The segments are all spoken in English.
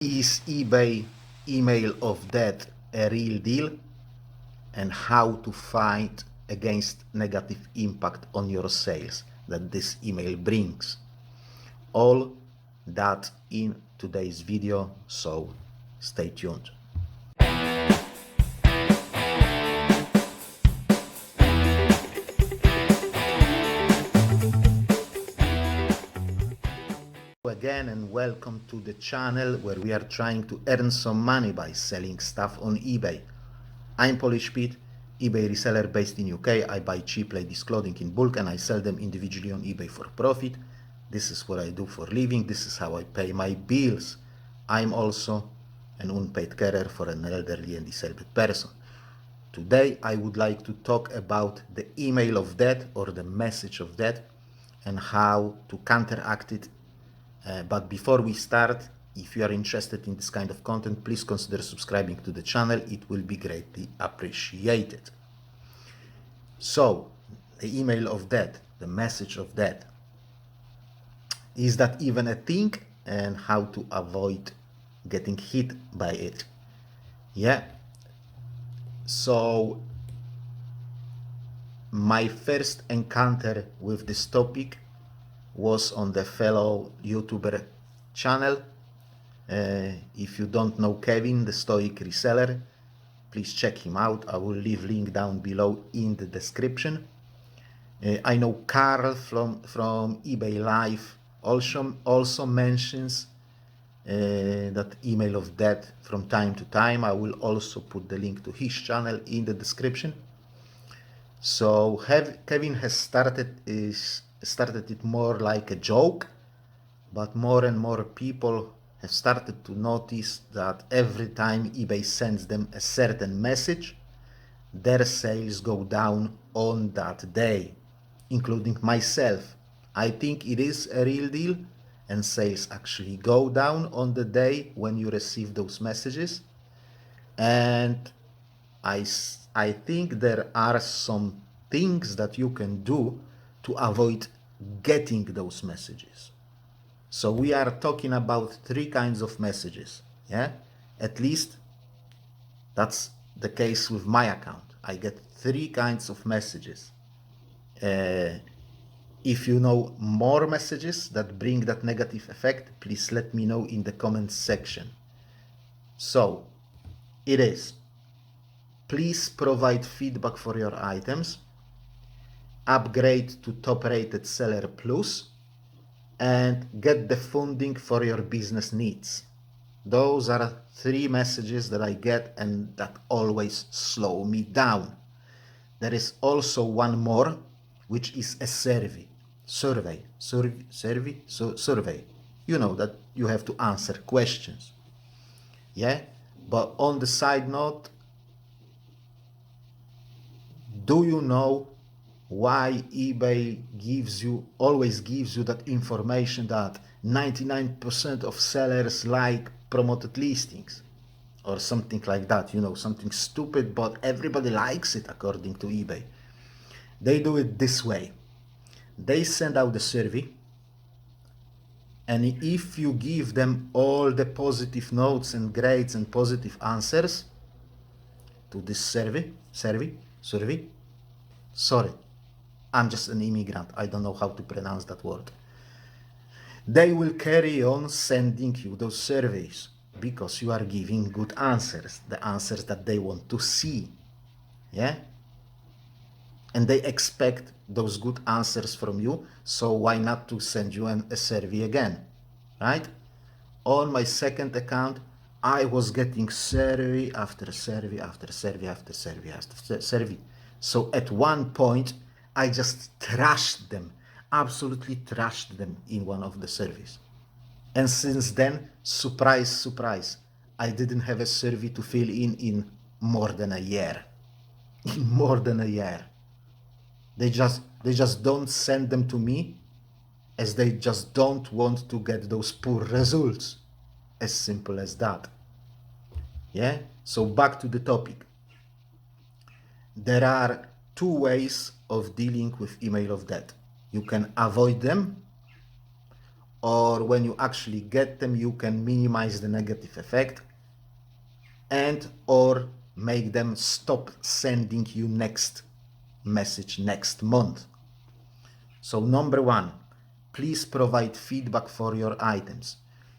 Is eBay email of death a real deal, and how to fight against negative impact on your sales that this email brings? All that in today's video, so stay tuned. Again, and welcome to the channel where we are trying to earn some money by selling stuff on eBay. I'm Polish Pete, eBay reseller based in UK. I buy cheap ladies clothing in bulk and I sell them individually on eBay for profit. This is what I do for a living. This is how I pay my bills. I'm also an unpaid carer for an elderly and disabled person. Today I would like to talk about the email of death or the message of death and how to counteract it. But before we start, if you are interested in this kind of content, please consider subscribing to the channel. It will be greatly appreciated. So, the email of death, the message of death. Is that even a thing, and how to avoid getting hit by it? Yeah. So, my first encounter with this topic was on the fellow YouTuber channel. If you don't know Kevin, the Stoic Reseller, please check him out. I will leave link down below in the description. I know Carl from eBay Live also mentions that email of death from time to time. I will also put the link to his channel in the description. So Kevin has started it more like a joke, but more and more people have started to notice that every time eBay sends them a certain message, their sales go down on that day, including myself. I think it is a real deal, and sales actually go down on the day when you receive those messages. And I think there are some things that you can do to avoid getting those messages. So we are talking about three kinds of messages. Yeah, at least that's the case with my account. I get three kinds of messages. If you know more messages that bring that negative effect, please let me know in the comments section. So it is: please provide feedback for your items, upgrade to top rated seller plus, and get the funding for your business needs. Those are three messages that I get and that always slow me down. There is also one more, which is a survey. You know that you have to answer questions. Yeah, but on the side note, do you know why eBay always gives you that information that 99% of sellers like promoted listings or something like that? You know, something stupid, but everybody likes it according to eBay. They do it this way. They send out the survey, and if you give them all the positive notes and grades and positive answers to this survey, sorry, I'm just an immigrant, I don't know how to pronounce that word. They will carry on sending you those surveys because you are giving good answers, the answers that they want to see. Yeah? And they expect those good answers from you, so why not to send you a survey again, right? On my second account, I was getting survey after survey after survey after survey after survey. So at one point, I just trashed them, absolutely trashed them in one of the surveys. And since then, surprise, surprise, I didn't have a survey to fill in more than a year. In more than a year. They just don't send them to me, as they just don't want to get those poor results. As simple as that. Yeah? So back to the topic. There are two ways of dealing with email of death. You can avoid them, or when you actually get them, you can minimize the negative effect and or make them stop sending you next message next month. So number one, please provide feedback for your items.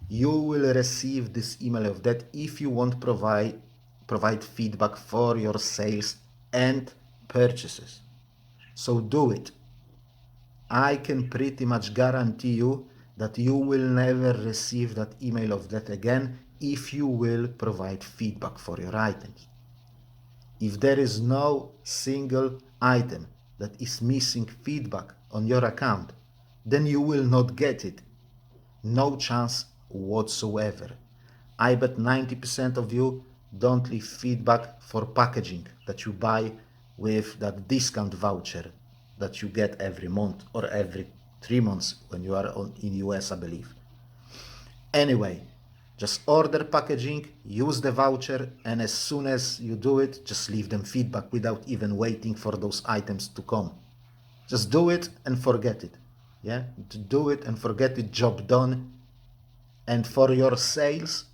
You will receive this email of that if you want provide feedback for your sales and purchases. So do it. I can pretty much guarantee you that you will never receive that email of that again if you will provide feedback for your items. If there is no single item that is missing feedback on your account, then you will not get it. No chance whatsoever. I bet 90% of you don't leave feedback for packaging that you buy with that discount voucher that you get every month or every 3 months when you are in US, I believe. Anyway, just order packaging, use the voucher, and as soon as you do it, just leave them feedback without even waiting for those items to come. Just do it and forget it. Yeah, do it and forget it, job done. And for your sales,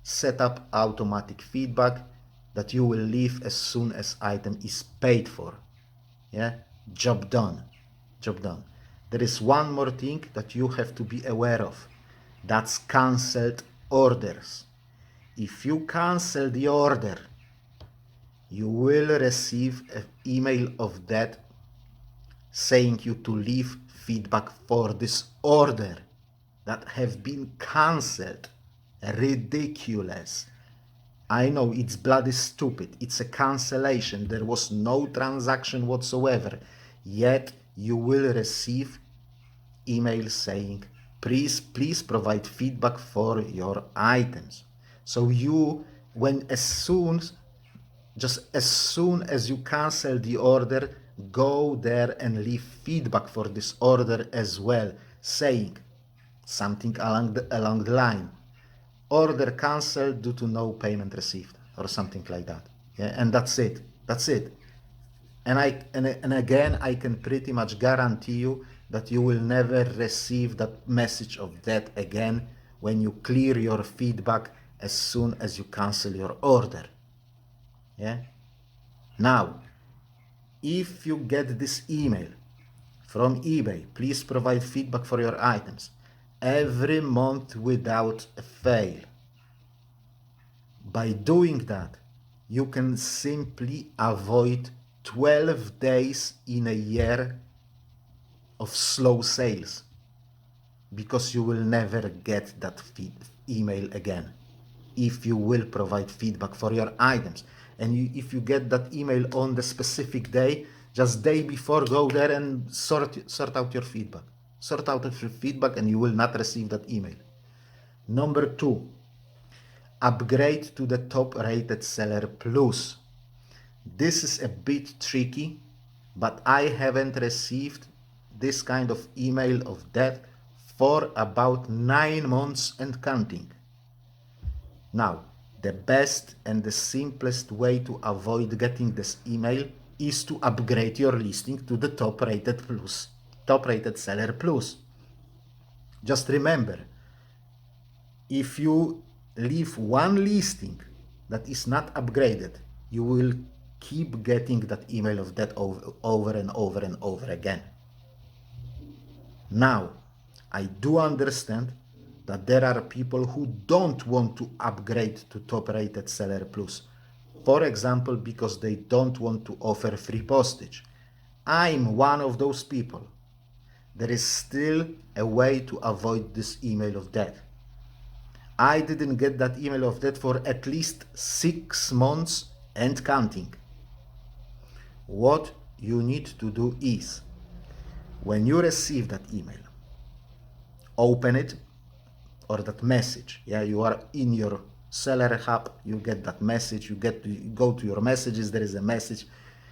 set up automatic feedback that you will leave as soon as item is paid for. Yeah, job done. Job done. There is one more thing that you have to be aware of. That's cancelled orders. If you cancel the order, you will receive an email of that saying you to leave feedback for this order that have been cancelled. Ridiculous. I know it's bloody stupid. It's a cancellation. There was no transaction whatsoever. Yet you will receive email saying, please provide feedback for your items. So you, just as soon as you cancel the order, go there and leave feedback for this order as well, saying something along the line, order cancelled due to no payment received, or something like that. Yeah, and that's it. And again, I can pretty much guarantee you that you will never receive that message of that again when you clear your feedback as soon as you cancel your order. Yeah. Now, if you get this email from eBay, please provide feedback for your items every month without a fail. By doing that, you can simply avoid 12 days in a year of slow sales, because you will never get that email again if you will provide feedback for your items. And if you get that email on the specific day, just day before, go there and sort out your feedback. Sort out your feedback and you will not receive that email. Number 2, upgrade to the top rated seller plus. This is a bit tricky, but I haven't received this kind of email of that for about 9 months and counting. Now, the best and the simplest way to avoid getting this email is to upgrade your listing to the top rated seller plus. Just remember, if you leave one listing that is not upgraded, you will keep getting that email of that over and over and over again. Now, I do understand that there are people who don't want to upgrade to top rated seller plus, for example, because they don't want to offer free postage. I'm one of those people. There is still a way to avoid this email of death. I didn't get that email of death for at least 6 months and counting. What you need to do is, when you receive that email, open it, or that message. Yeah, you are in your seller hub, you get that message, you go to your messages, there is a message,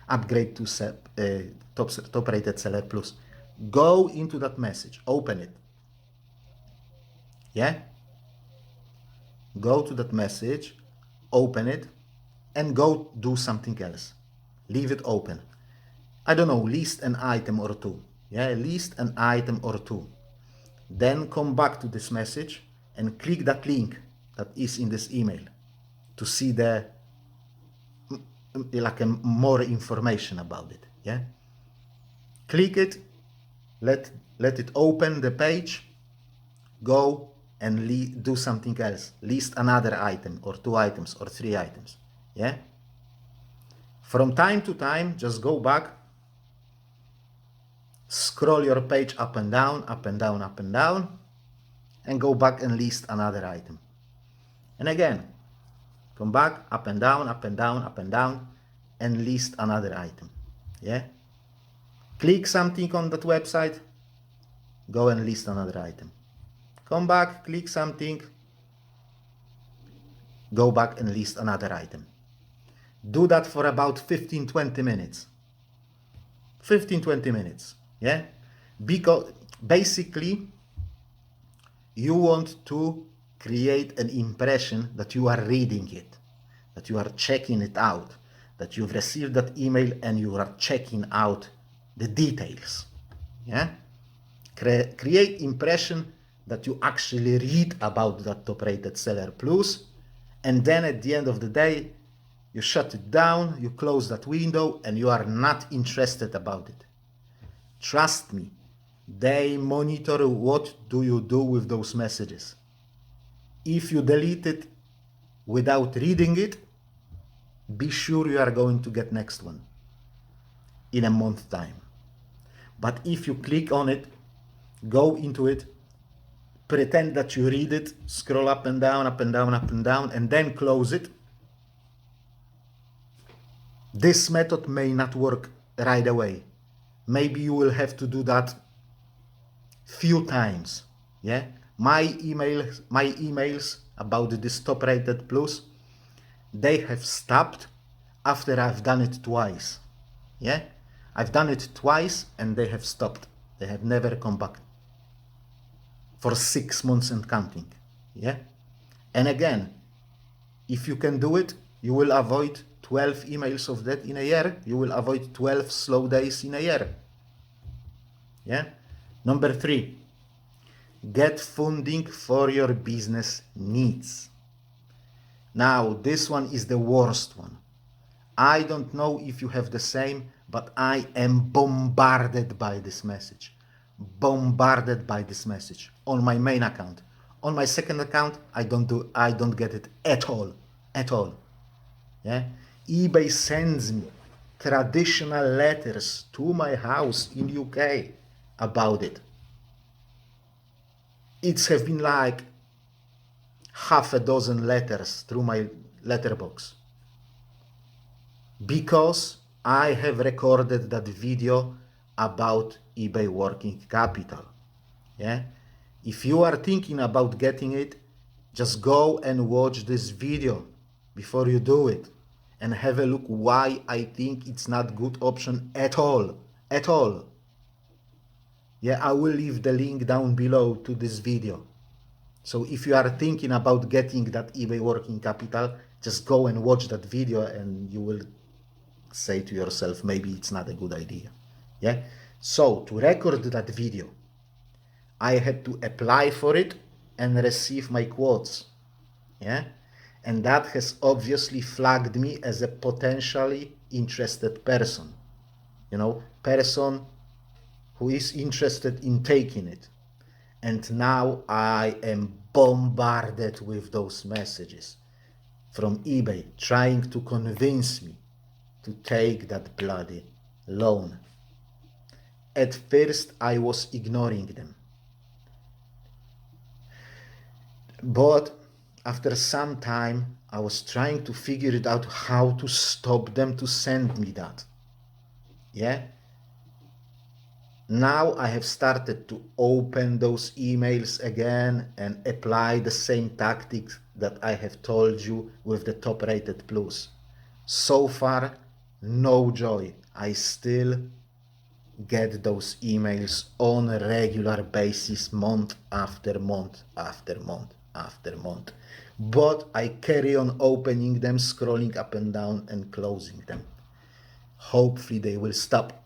upgrade to top rated seller plus. Go into that message, open it. Yeah, go to that message, open it, and go do something else. Leave it open. I don't know, list an item or two. Yeah, list an item or two. Then come back to this message and click that link that is in this email to see the more information about it. Yeah, click it, let it open the page, go and do something else, list another item or 2 items or 3 items. Yeah, from time to time just go back, scroll your page up and down, up and down, up and down, and go back and list another item. And again, come back, up and down, up and down, up and down, and list another item. Yeah, click something on that website, go and list another item. Come back, click something, go back and list another item. Do that for about 15-20 minutes. 15-20 minutes. Yeah, because basically you want to create an impression that you are reading it, that you are checking it out, that you've received that email and you are checking out the details. Yeah, create impression that you actually read about that top rated seller plus, and then at the end of the day you shut it down, you close that window, and you are not interested about it. Trust me, they monitor what do you do with those messages. If you delete it without reading it, be sure you are going to get next one in a month time. But if you click on it, go into it, pretend that you read it, scroll up and down, up and down, up and down, and then close it, this method may not work right away. Maybe you will have to do that few times. Yeah, my emails about this top rated plus, they have stopped after I've done it twice. Yeah, I've done it twice and they have stopped. They have never come back for 6 months and counting. Yeah, and again, if you can do it, you will avoid 12 emails of that in a year. You will avoid 12 slow days in a year. Yeah. Number 3, get funding for your business needs. Now, this one is the worst one. I don't know if you have the same, but I am bombarded by this message. Bombarded by this message on my main account. On my second account, I don't get it at all. At all. Yeah? eBay sends me traditional letters to my house in UK about it. It's have been like half a dozen letters through my letterbox because I have recorded that video about eBay working capital. Yeah, if you are thinking about getting it, just go and watch this video before you do it and have a look why I think it's not good option at all. At all. Yeah, I will leave the link down below to this video. So if you are thinking about getting that eBay working capital, just go and watch that video and you will say to yourself, maybe it's not a good idea. Yeah. So to record that video, I had to apply for it and receive my quotes. Yeah. And that has obviously flagged me as a potentially interested person. You know, person who is interested in taking it. And now I am bombarded with those messages from eBay trying to convince me to take that bloody loan. At first I was ignoring them. But after some time I was trying to figure it out how to stop them to send me that. Yeah? Now I have started to open those emails again and apply the same tactics that I have told you with the top rated plus. So far, no joy. I still get those emails on a regular basis, month after month after month after month. But I carry on opening them, scrolling up and down and closing them. Hopefully they will stop.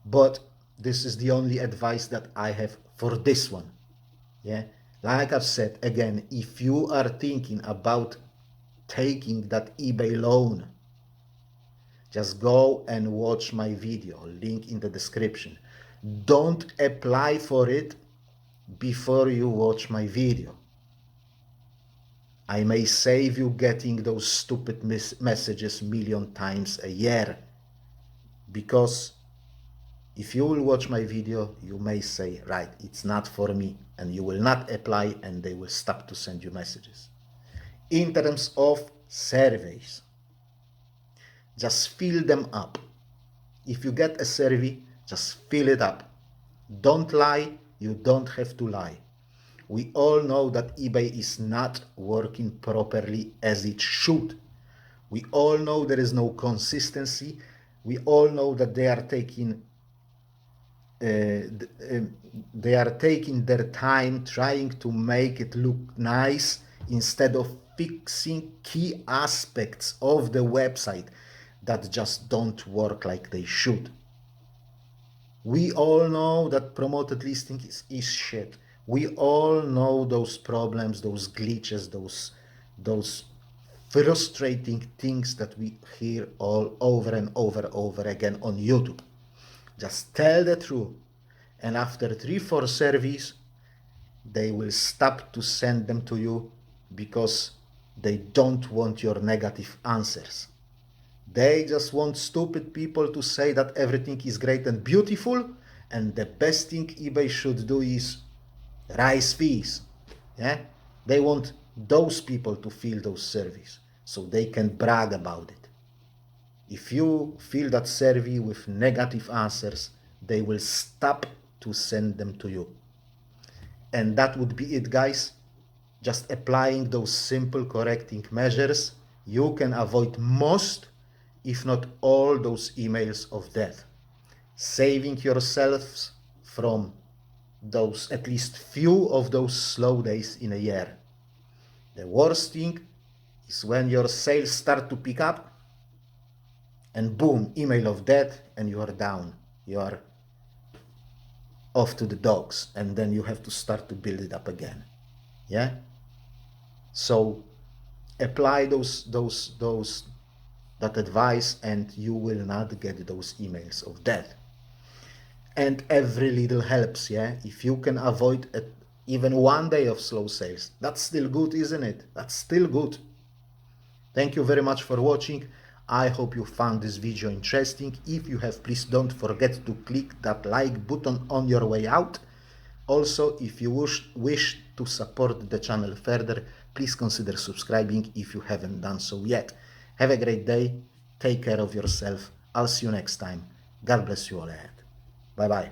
But this is the only advice that I have for this one. Yeah, like I've said again, if you are thinking about taking that eBay loan, just go and watch my video, link in the description. Don't apply for it before you watch my video. I may save you getting those stupid messages million times a year, because if you will watch my video, you may say, right, it's not for me, and you will not apply and they will stop to send you messages. In terms of surveys, just fill them up. If you get a survey, just fill it up. Don't lie, you don't have to lie. We all know that eBay is not working properly as it should. We all know there is no consistency. We all know that they are taking their time trying to make it look nice instead of fixing key aspects of the website that just don't work like they should. We all know that promoted listing is shit. We all know those problems, those glitches, those frustrating things that we hear all over and over again on YouTube. Just tell the truth. And after 3-4 surveys, they will stop to send them to you because they don't want your negative answers. They just want stupid people to say that everything is great and beautiful, and the best thing eBay should do is raise fees. Yeah? They want those people to fill those surveys so they can brag about it. If you fill that survey with negative answers, they will stop to send them to you. And that would be it, guys. Just applying those simple correcting measures, you can avoid most, if not all, those emails of death, saving yourselves from those at least few of those slow days in a year. The worst thing is when your sales start to pick up and boom, email of death, and you are down. You are off to the dogs, and then you have to start to build it up again. Yeah? So apply that advice and you will not get those emails of death. And every little helps, yeah? If you can avoid even 1 day of slow sales, that's still good, isn't it? That's still good. Thank you very much for watching. I hope you found this video interesting. If you have, please don't forget to click that like button on your way out. Also, if you wish to support the channel further, please consider subscribing if you haven't done so yet. Have a great day. Take care of yourself. I'll see you next time. God bless you all ahead. Bye bye.